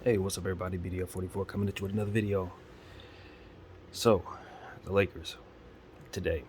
Hey, what's up, everybody? BDF44 coming at you with another video. So, the Lakers today.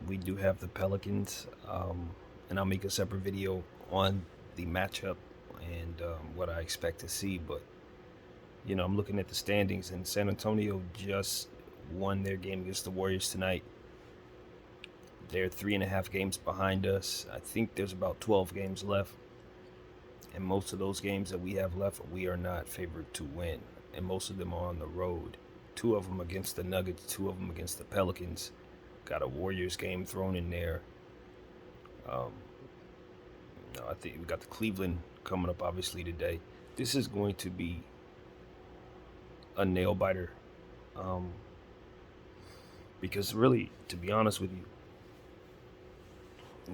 We do have the Pelicans, and I'll make a separate video on the matchup and what I expect to see. But I'm looking at the standings, and San Antonio just won their game against the Warriors tonight. They're 3.5 games behind us. I think there's about 12 games left. And most of those games that we have left, we are not favored to win. And most of them are on the road. 2 of them against the Nuggets, 2 of them against the Pelicans. Got a Warriors game thrown in there. I think we got the Cleveland coming up obviously today. This is going to be a nail biter. Because really, to be honest with you,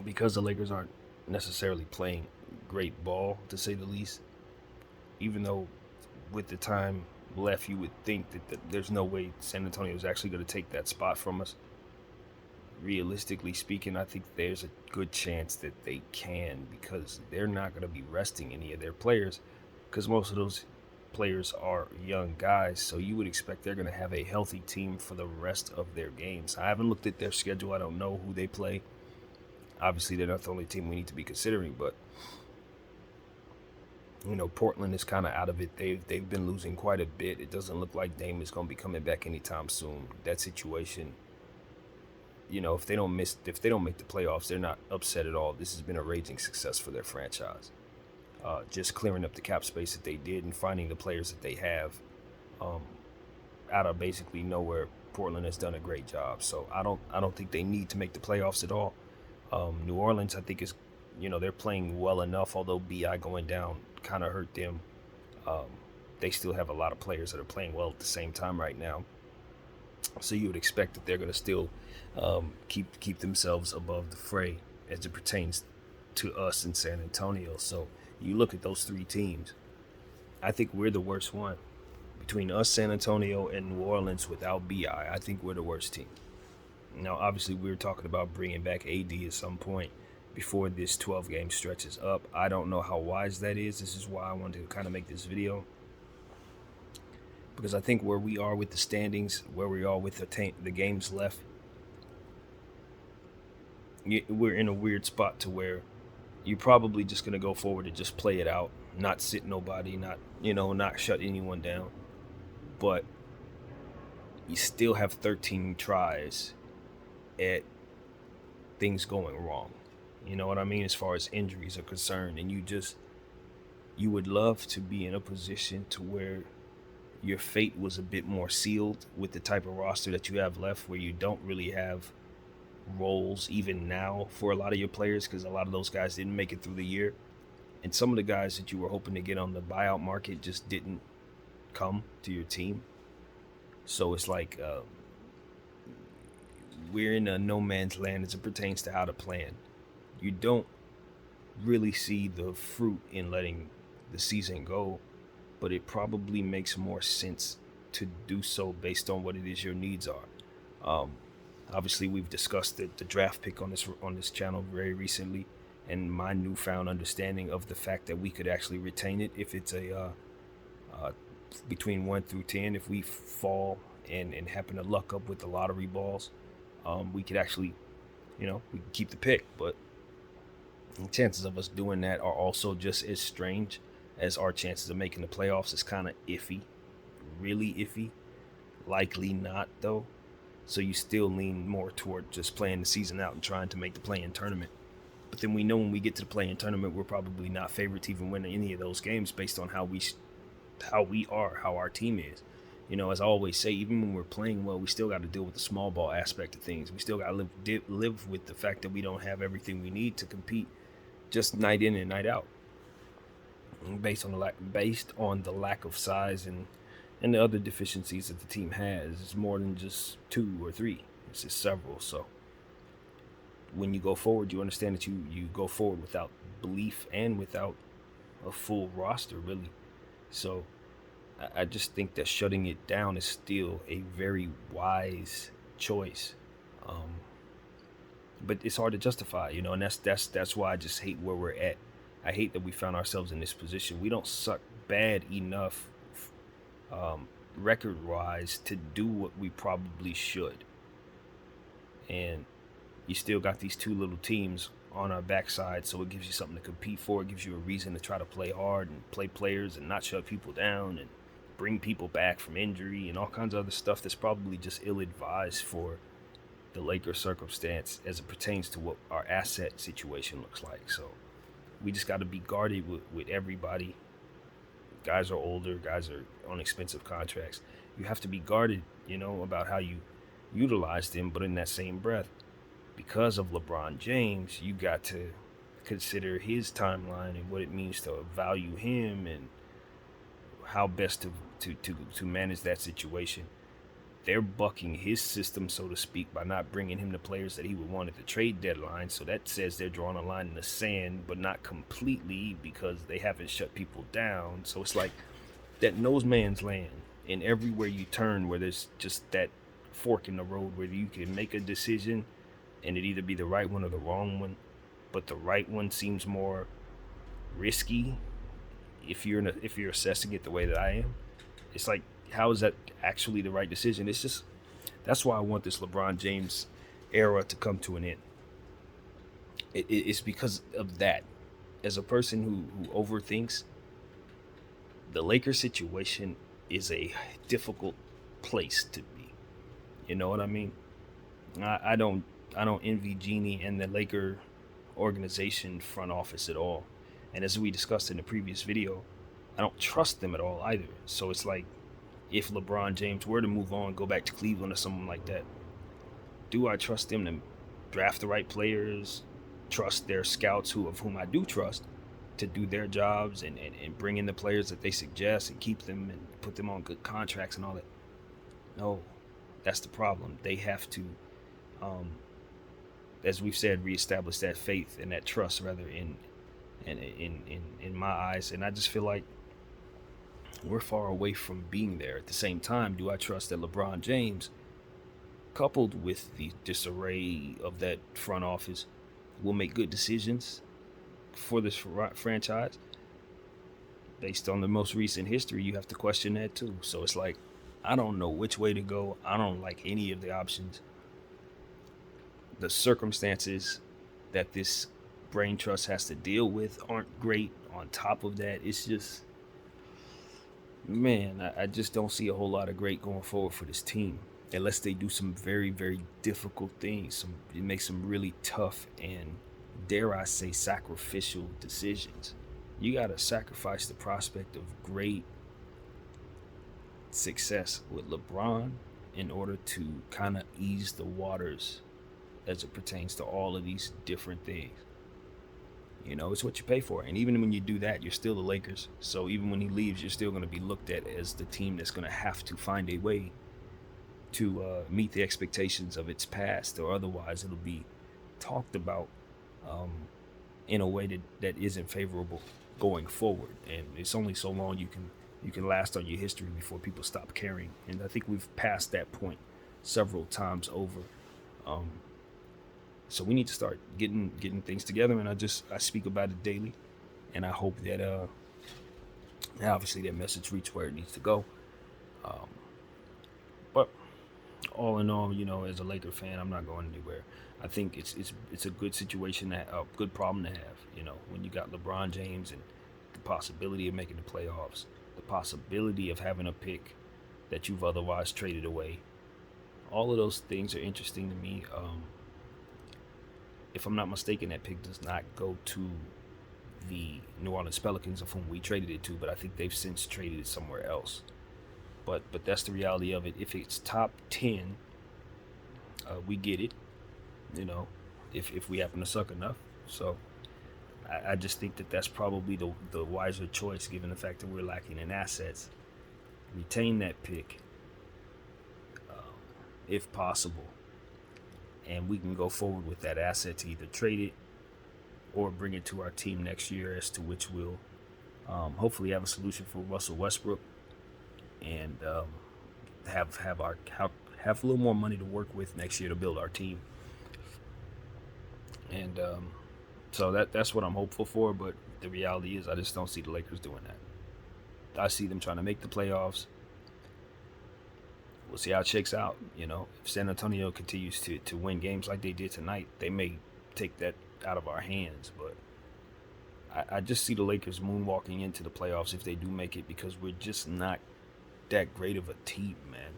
because the Lakers aren't necessarily playing great ball, to say the least, even though with the time left, you would think that there's no way San Antonio is actually going to take that spot from us. Realistically speaking, I think there's a good chance that they can, because they're not going to be resting any of their players, because most of those players are young guys, so you would expect they're going to have a healthy team for the rest of their games. I haven't looked at their schedule. I don't know who they play. Obviously, they're not the only team we need to be considering, but Portland is kind of out of it. They've been losing quite a bit. It doesn't look like Dame is going to be coming back anytime soon. That situation, if they don't make the playoffs, they're not upset at all. This has been a raging success for their franchise. Just clearing up the cap space that they did and finding the players that they have, out of basically nowhere. Portland has done a great job. So I don't think they need to make the playoffs at all. New Orleans, I think, is they're playing well enough, although BI going down kind of hurt them. They still have a lot of players that are playing well at the same time right now. So you would expect that they're going to still keep themselves above the fray as it pertains to us in San Antonio. So you look at those 3 teams, I think we're the worst one. Between us, San Antonio, and New Orleans without BI, I think we're the worst team. Now, obviously, we were talking about bringing back AD at some point before this 12-game stretch is up. I don't know how wise that is. This is why I wanted to kind of make this video, because I think where we are with the standings, where we are with the games left, we're in a weird spot to where you're probably just going to go forward and just play it out, not sit nobody, not shut anyone down. But you still have 13 tries at things going wrong. You know what I mean? As far as injuries are concerned. And you would love to be in a position to where your fate was a bit more sealed with the type of roster that you have left, where you don't really have roles even now for a lot of your players, because a lot of those guys didn't make it through the year. And some of the guys that you were hoping to get on the buyout market just didn't come to your team. So it's like we're in a no man's land as it pertains to how to plan. You don't really see the fruit in letting the season go, but it probably makes more sense to do so based on what it is your needs are. Obviously, we've discussed the draft pick on this channel very recently, and my newfound understanding of the fact that we could actually retain it if it's a between 1 through 10. If we fall and happen to luck up with the lottery balls, we could actually, we can keep the pick. But the chances of us doing that are also just as strange as our chances of making the playoffs. Is kind of iffy, really iffy. Likely not, though. So you still lean more toward just playing the season out and trying to make the play-in tournament. But then we know when we get to the play-in tournament, we're probably not favored to even win any of those games based on how our team is. As I always say, even when we're playing well, we still got to deal with the small ball aspect of things. We still got to live with the fact that we don't have everything we need to compete just night in and night out. Based on the lack of size and the other deficiencies that the team has. It's more than just 2 or 3. It's just several. So when you go forward, you understand that you go forward without belief and without a full roster, really. So I just think that shutting it down is still a very wise choice. But it's hard to justify, and that's why I just hate where we're at. I hate that we found ourselves in this position. We don't suck bad enough record wise to do what we probably should. And you still got these two little teams on our backside, so it gives you something to compete for. It gives you a reason to try to play hard and play players and not shut people down and bring people back from injury and all kinds of other stuff that's probably just ill-advised for the Lakers circumstance as it pertains to what our asset situation looks like. So we just got to be guarded with everybody. Guys are older, guys are on expensive contracts. You have to be guarded, about how you utilize them, but in that same breath, because of LeBron James, you got to consider his timeline and what it means to value him and how best to manage that situation. They're bucking his system, so to speak, by not bringing him the players that he would want at the trade deadline. So that says they're drawing a line in the sand, but not completely because they haven't shut people down. So it's like that no man's land. And everywhere you turn where there's just that fork in the road where you can make a decision and it either be the right one or the wrong one, but the right one seems more risky if you're assessing it the way that I am. It's like, how is that actually the right decision? It's just, that's why I want this LeBron James era to come to an end. It's because of that. As a person who overthinks, the Lakers situation is a difficult place to be. You know what I mean? I don't envy Jeannie and the Laker organization front office at all. And as we discussed in the previous video, I don't trust them at all either. So it's like, if LeBron James were to move on, go back to Cleveland or something like that, do I trust them to draft the right players, trust their scouts of whom I do trust to do their jobs and bring in the players that they suggest and keep them and put them on good contracts and all that? No, that's the problem. They have to, as we've said, reestablish that faith and that trust rather in my eyes. And I just feel like we're far away from being there. At the same time, do I trust that LeBron James, coupled with the disarray of that front office, will make good decisions for this franchise? Based on the most recent history, you have to question that too. So it's like, I don't know which way to go. I don't like any of the options. The circumstances that this brain trust has to deal with aren't great. On top of that, it's just, man, I just don't see a whole lot of great going forward for this team unless they do some very, very difficult things. It makes some really tough and, dare I say, sacrificial decisions. You got to sacrifice the prospect of great success with LeBron in order to kind of ease the waters as it pertains to all of these different things. It's what you pay for. And even when you do that, you're still the Lakers. So even when he leaves, you're still going to be looked at as the team that's going to have to find a way to meet the expectations of its past, or otherwise it'll be talked about in a way that isn't favorable going forward. And it's only so long you can last on your history before people stop caring. And I think we've passed that point several times over. So we need to start getting things together, and I speak about it daily, and I hope that obviously that message reaches where it needs to go. But all in all, as a Laker fan, I'm not going anywhere. I think it's a good situation, a good problem to have. When you got LeBron James and the possibility of making the playoffs, the possibility of having a pick that you've otherwise traded away. All of those things are interesting to me. If I'm not mistaken, that pick does not go to the New Orleans Pelicans, of whom we traded it to, but I think they've since traded it somewhere else. But that's the reality of it. If it's top 10, we get it, if we happen to suck enough. So I just think that's probably the wiser choice, given the fact that we're lacking in assets. Retain that pick, if possible. And we can go forward with that asset to either trade it or bring it to our team next year, as to which we'll hopefully have a solution for Russell Westbrook, and have a little more money to work with next year to build our team. And so that's what I'm hopeful for. But the reality is, I just don't see the Lakers doing that. I see them trying to make the playoffs We'll see how it shakes out. If San Antonio continues to win games like they did tonight, they may take that out of our hands. But I just see the Lakers moonwalking into the playoffs if they do make it, because we're just not that great of a team, man.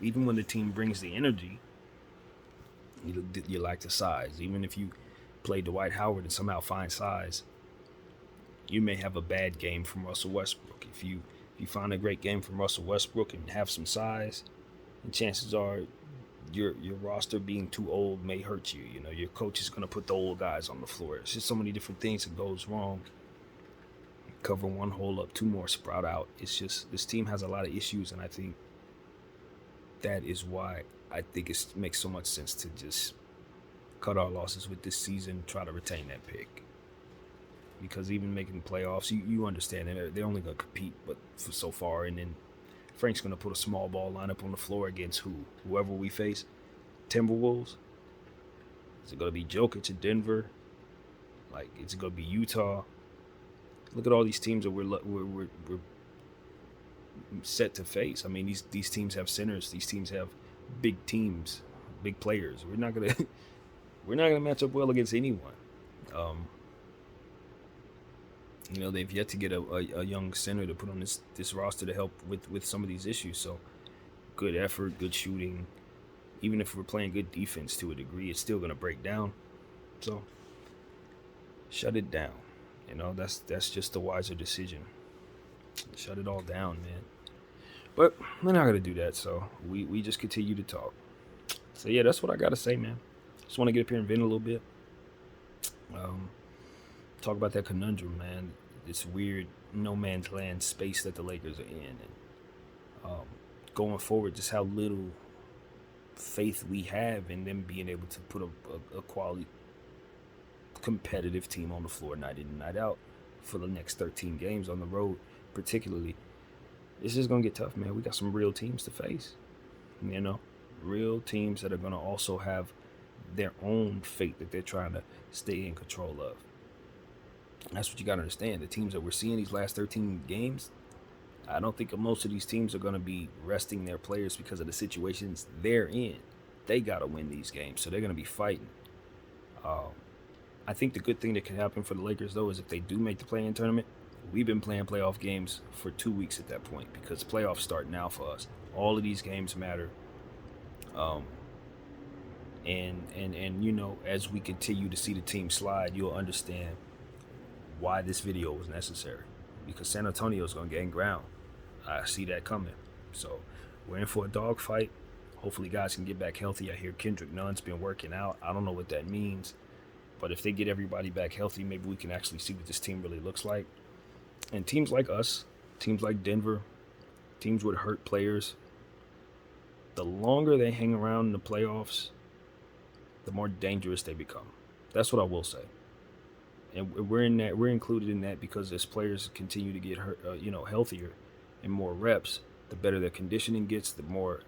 Even when the team brings the energy, you lack the size. Even if you play Dwight Howard and somehow find size, you may have a bad game from Russell Westbrook. If you find a great game from Russell Westbrook and have some size, and chances are your roster being too old may hurt you. Your coach is going to put the old guys on the floor. It's just so many different things that goes wrong. Cover one hole up, two more sprout out. It's just this team has a lot of issues, and I think that is why I think it makes so much sense to just cut our losses with this season, try to retain that pick. Because even making the playoffs, you understand they're only going to compete but for so far, and then Frank's going to put a small ball lineup on the floor against whoever we face. Timberwolves? Is it going to be Jokic in Denver? Is it going to be Utah? Look at all these teams that we're set to face. I mean, these teams have centers. These teams have big teams, big players. We're not gonna match up well against anyone. They've yet to get a young center to put on this roster to help with some of these issues. So, good effort, good shooting. Even if we're playing good defense to a degree, it's still gonna break down. So, shut it down. That's just the wiser decision. Shut it all down, man. But we're not gonna do that. So we just continue to talk. So yeah, that's what I gotta say, man. Just want to get up here and vent a little bit. Talk about that conundrum, man. This weird no man's land space that the Lakers are in, and going forward, just how little faith we have in them being able to put a quality, competitive team on the floor night in and night out for the next 13 games on the road, particularly. It's just gonna get tough, man. We got some real teams to face, real teams that are gonna also have their own fate that they're trying to stay in control of. And that's what you gotta understand. The teams that we're seeing these last 13 games, I don't think most of these teams are gonna be resting their players because of the situations they're in. They gotta win these games, so they're gonna be fighting. I think the good thing that can happen for the Lakers, though, is if they do make the play-in tournament, we've been playing playoff games for 2 weeks at that point, because playoffs start now for us. All of these games matter. And as we continue to see the team slide, you'll understand why this video was necessary, because San Antonio is going to gain ground. I see that coming. So we're in for a dogfight. Hopefully guys can get back healthy. I hear Kendrick Nunn's been working out. I don't know what that means, but if they get everybody back healthy, maybe we can actually see what this team really looks like. And teams like us, teams like Denver, teams with hurt players, the longer they hang around in the playoffs, the more dangerous they become. That's what I will say. And we're included in that, because as players continue to get hurt, healthier and more reps, the better their conditioning gets, the more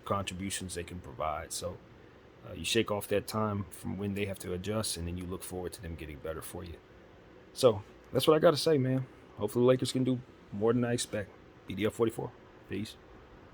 contributions they can provide. So you shake off that time from when they have to adjust, and then you look forward to them getting better for you. So that's what I got to say, man. Hopefully the Lakers can do more than I expect. BDF 44. Peace.